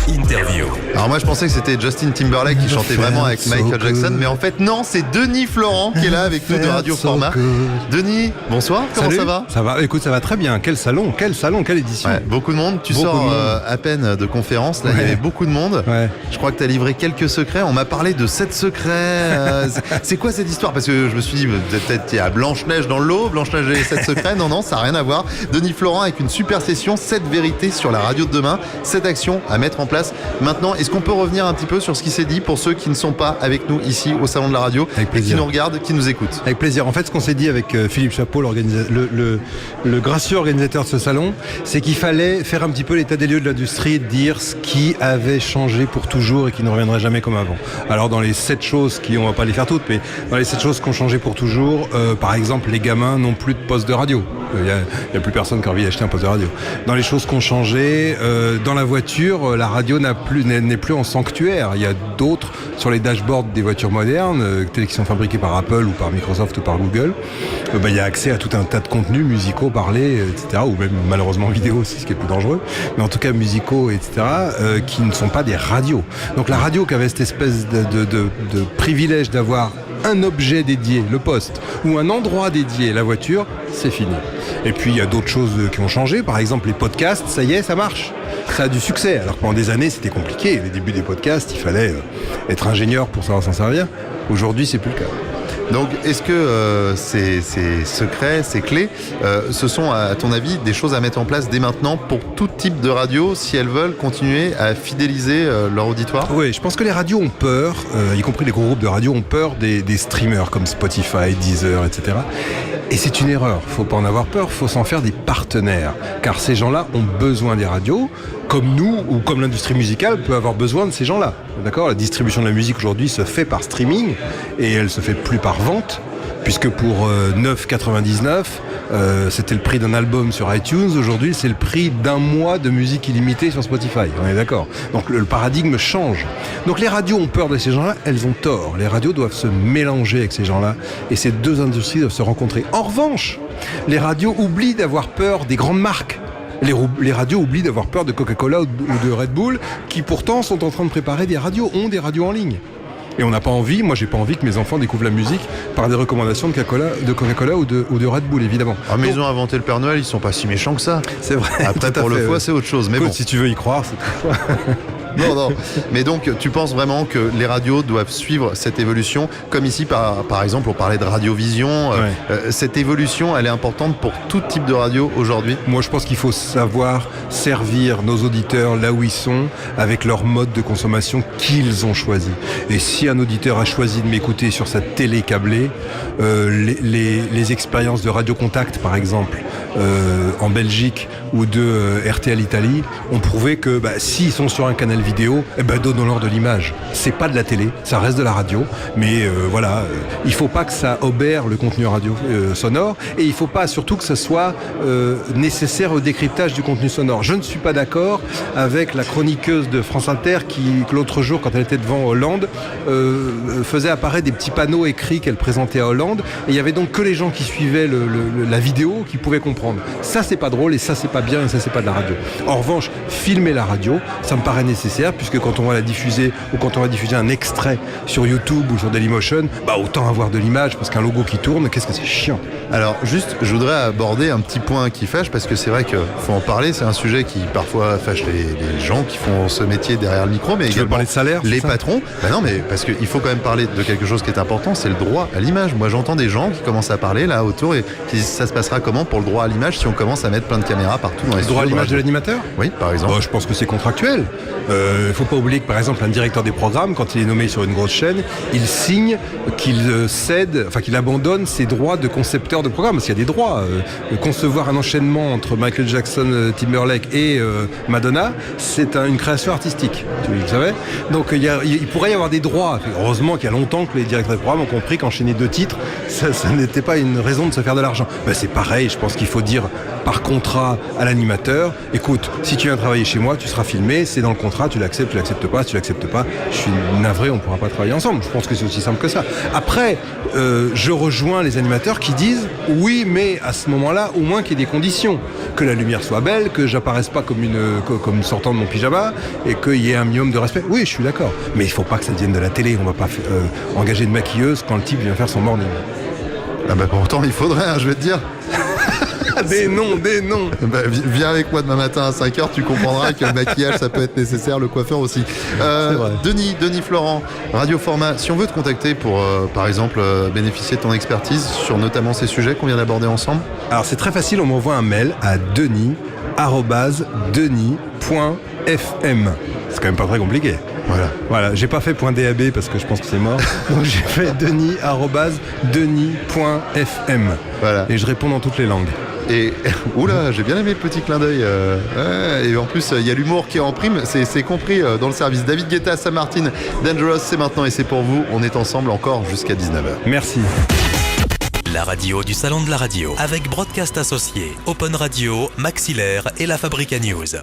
Interview. Alors moi je pensais que c'était Justin Timberlake qui chantait vraiment avec Michael Jackson, mais en fait non, c'est Denis Florent qui est là avec nous de Radio Format. Denis, bonsoir, comment ça va ? Ça va, écoute, ça va très bien. Quel salon, quelle édition. Ouais, beaucoup de monde, tu sors à peine de conférence, là il y avait beaucoup de monde. Ouais. Je crois que tu as livré quelques secrets, on m'a parlé de 7 secrets. C'est quoi cette histoire ? Parce que je me suis dit, peut-être il y a Blanche-Neige dans le lot, Blanche-Neige et les 7 secrets. Non, ça n'a rien à voir. Denis Florent avec une super session, 7 vérités sur la radio de demain, 7 actions à mettre en place. Maintenant, est-ce qu'on peut revenir un petit peu sur ce qui s'est dit pour ceux qui ne sont pas avec nous ici au Salon de la Radio, et qui nous regardent, qui nous écoutent ? Avec plaisir. En fait, ce qu'on s'est dit avec Philippe Chapeau, le gracieux organisateur de ce salon, c'est qu'il fallait faire un petit peu l'état des lieux de l'industrie, dire ce qui avait changé pour toujours et qui ne reviendrait jamais comme avant. Alors dans les 7 choses on va pas les faire toutes, mais dans les 7 choses qui ont changé pour toujours, par exemple, les gamins n'ont plus de poste de radio. Il y a plus personne qui a envie d'acheter un poste de radio. Dans les choses qui ont changé, dans la voiture, la radio n'est plus en sanctuaire. Il y a d'autres sur les dashboards des voitures modernes, qui sont fabriquées par Apple ou par Microsoft ou par Google. Il y a accès à tout un tas de contenus musicaux, parlés, etc. Ou même malheureusement vidéo aussi, ce qui est plus dangereux. Mais en tout cas musicaux, etc. Qui ne sont pas des radios. Donc la radio qui avait cette espèce de privilège d'avoir un objet dédié, le poste, ou un endroit dédié, la voiture, c'est fini. Et puis il y a d'autres choses qui ont changé. Par exemple les podcasts, ça y est, ça marche. Ça a du succès. Alors que pendant des années, c'était compliqué. Les débuts des podcasts, il fallait être ingénieur pour savoir s'en servir. Aujourd'hui, c'est plus le cas. Donc, est-ce que ces secrets, ces clés, ce sont, à ton avis, des choses à mettre en place dès maintenant pour tout type de radio, si elles veulent continuer à fidéliser leur auditoire ? Oui, je pense que les radios ont peur, y compris les gros groupes de radio ont peur des streamers comme Spotify, Deezer, etc. Et c'est une erreur. Faut pas en avoir peur, faut s'en faire des partenaires. Car ces gens-là ont besoin des radios, comme nous ou comme l'industrie musicale peut avoir besoin de ces gens-là. D'accord ? La distribution de la musique aujourd'hui se fait par streaming et elle se fait plus par vente, puisque pour 9,99, c'était le prix d'un album sur iTunes. Aujourd'hui, c'est le prix d'un mois de musique illimitée sur Spotify. On est d'accord ? Donc le paradigme change. Donc les radios ont peur de ces gens-là, elles ont tort. Les radios doivent se mélanger avec ces gens-là et ces deux industries doivent se rencontrer. En revanche, les radios oublient d'avoir peur des grandes marques. Les radios oublient d'avoir peur de Coca-Cola ou de Red Bull, qui pourtant sont en train de préparer des radios en ligne. Et on n'a pas envie, moi j'ai pas envie que mes enfants découvrent la musique par des recommandations de Coca-Cola ou de Red Bull, évidemment. Ah, mais ils ont inventé le Père Noël, ils sont pas si méchants que ça. C'est vrai. Après, pour le foie, c'est autre chose. Mais écoute, bon. Si tu veux y croire, c'est tout. Non. Mais donc, tu penses vraiment que les radios doivent suivre cette évolution, comme ici, par exemple, on parlait de Radiovision. Cette évolution, elle est importante pour tout type de radio aujourd'hui. Moi, je pense qu'il faut savoir servir nos auditeurs là où ils sont, avec leur mode de consommation qu'ils ont choisi. Et si un auditeur a choisi de m'écouter sur sa télé câblée, les expériences de Radio Contact, par exemple, en Belgique ou de RTL Italie, ont prouvé que s'ils sont sur un canal vidéo, donnons-leur de l'image. C'est pas de la télé, ça reste de la radio, mais il faut pas que ça obère le contenu radio sonore, et il faut pas surtout que ça soit nécessaire au décryptage du contenu sonore. Je ne suis pas d'accord avec la chroniqueuse de France Inter qui l'autre jour, quand elle était devant Hollande, faisait apparaître des petits panneaux écrits qu'elle présentait à Hollande, et il y avait donc que les gens qui suivaient la vidéo qui pouvaient comprendre. Ça, c'est pas drôle, et ça, c'est pas bien, et ça, c'est pas de la radio. En revanche, filmer la radio, ça me paraît nécessaire, puisque quand on va la diffuser, ou quand on va diffuser un extrait sur YouTube ou sur Dailymotion, autant avoir de l'image, parce qu'un logo qui tourne, qu'est-ce que c'est chiant. Alors, juste, je voudrais aborder un petit point qui fâche, parce que c'est vrai qu'il faut en parler, c'est un sujet qui parfois fâche les gens qui font ce métier derrière le micro, mais tu également veux parler de salaire, les patrons. Non, mais parce qu'il faut quand même parler de quelque chose qui est important, c'est le droit à l'image. Moi, j'entends des gens qui commencent à parler là autour et qui disent ça se passera comment pour le droit à l'image si on commence à mettre plein de caméras partout dans les studios. Le droit à l'image de l'animateur ? Oui, par exemple. Je pense que c'est contractuel. Il faut pas oublier que par exemple un directeur des programmes, quand il est nommé sur une grosse chaîne, il signe qu'il qu'il abandonne ses droits de concepteur de programme, parce qu'il y a des droits. Concevoir un enchaînement entre Michael Jackson, Timberlake et Madonna, c'est une création artistique, vous le savez. Donc il pourrait y avoir des droits. Heureusement qu'il y a longtemps que les directeurs des programmes ont compris qu'enchaîner 2 titres, ça n'était pas une raison de se faire de l'argent. C'est pareil, je pense qu'il faut faut dire par contrat à l'animateur, écoute, si tu viens travailler chez moi, tu seras filmé, c'est dans le contrat, tu l'acceptes pas, si tu l'acceptes pas, je suis navré, on ne pourra pas travailler ensemble. Je pense que c'est aussi simple que ça. Après, je rejoins les animateurs qui disent oui, mais à ce moment-là, au moins qu'il y ait des conditions, que la lumière soit belle, que j'apparaisse pas comme sortant de mon pyjama et qu'il y ait un minimum de respect. Oui, je suis d'accord, mais il faut pas que ça devienne de la télé. On va pas engager une maquilleuse quand le type vient faire son morning. Ah bah pourtant il faudrait, hein, je vais te dire. Des noms. Bah, viens avec moi demain matin à 5h, tu comprendras que le maquillage ça peut être nécessaire, le coiffeur aussi. Denis Florent, Radio Format, si on veut te contacter pour par exemple bénéficier de ton expertise sur notamment ces sujets qu'on vient d'aborder ensemble. Alors c'est très facile, on m'envoie un mail à denis@denis.fm. C'est quand même pas très compliqué. Voilà, j'ai pas fait .dab parce que je pense que c'est mort. Donc j'ai fait denis@denis.fm. Voilà. Et je réponds dans toutes les langues. Et oula, j'ai bien aimé le petit clin d'œil. Et en plus, il y a l'humour qui est en prime. C'est compris dans le service. David Guetta, Sam Martin, Dangerous, c'est maintenant et c'est pour vous. On est ensemble encore jusqu'à 19h. Merci. La radio du Salon de la Radio avec Broadcast Associés, Open Radio, Maxillaire et la Fabrica News.